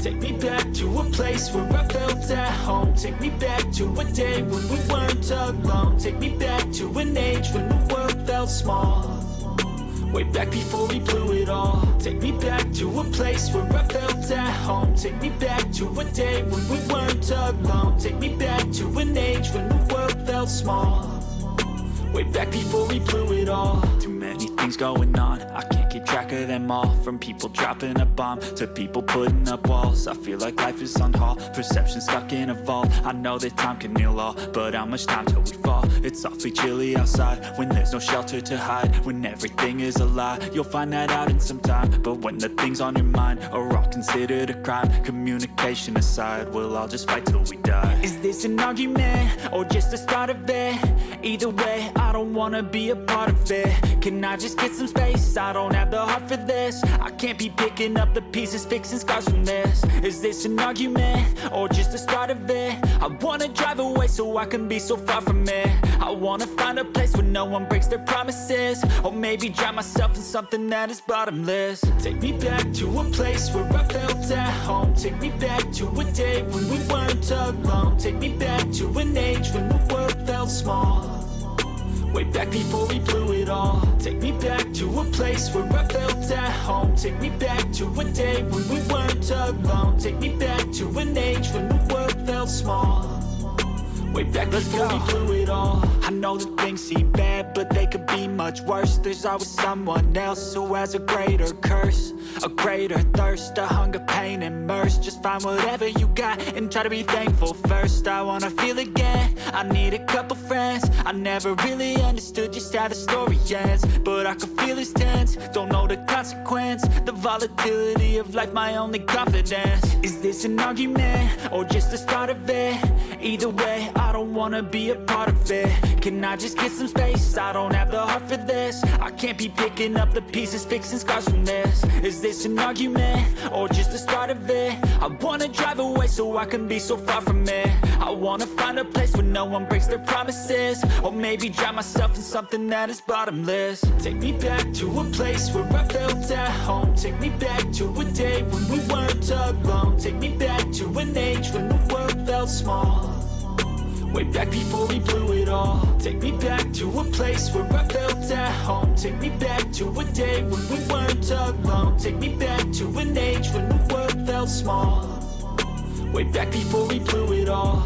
Take me back to a place where I felt at home. Take me back to a day when we weren't alone. Take me back to an age when the world felt small, way back before we blew it all. Take me back to a place where I felt at home. Take me back to a day when we weren't alone. Take me back to an age when the world felt small, way back before we blew it all. Too many things going on, I can't keep track of them all. From people dropping a bomb to people putting up walls. I feel like life is on hold, perception stuck in a vault. I know that time can heal all, but how much time till we fall? It's awfully chilly outside when there's no shelter to hide. When everything is a lie, you'll find that out in some time. But when the things on your mind are all considered a crime, communication aside, we'll all just fight till we die. Is this an argument or just the start of it? Either way, I don't wanna be a part of it. Can I just get some space? I don't have the heart for this. I can't be picking up the pieces, fixing scars from this. Is this an argument or just the start of it? I wanna drive away so I can be so far from it. I wanna find a place where no one breaks their promises, or maybe drown myself in something that is bottomless. Take me back to a place where I felt at home. Take me back to a day when we weren't alone. Take me back to an age when the world felt small, way back before we blew it all. Take me back to a place where I felt at home. Take me back to a day when we weren't alone. Take me back to an age when the world felt small, way back before we blew it all. I know that things seem bad, but they could be much worse. There's always someone else who has a greater curse, a greater thirst, a hunger, pain, and mercy. Just find whatever you got and try to be thankful first. I wanna feel again, I need a couple friends. I never really understood just how the story ends, but I can feel it's tense, don't know the consequence. The volatility of life, my only confidence. Is this an argument or just the start of it? Either way, I don't wanna be a part of it. Can I just get some space? I don't have the heart for this. I can't be picking up the pieces, fixing scars from this. Is this an argument or just the start of it? I wanna drive away so I can be so far from it. I wanna find a place where no one breaks their promises, or maybe drown myself in something that is bottomless. Take me back to a place where I felt at home. Take me back to a day when we weren't alone. Take me back to an age when the world felt small, way back before we blew it all. Take me back to a place where I felt at home. Take me back to a day when we weren't alone. Take me back to an age when the world felt small, way back before we blew it all.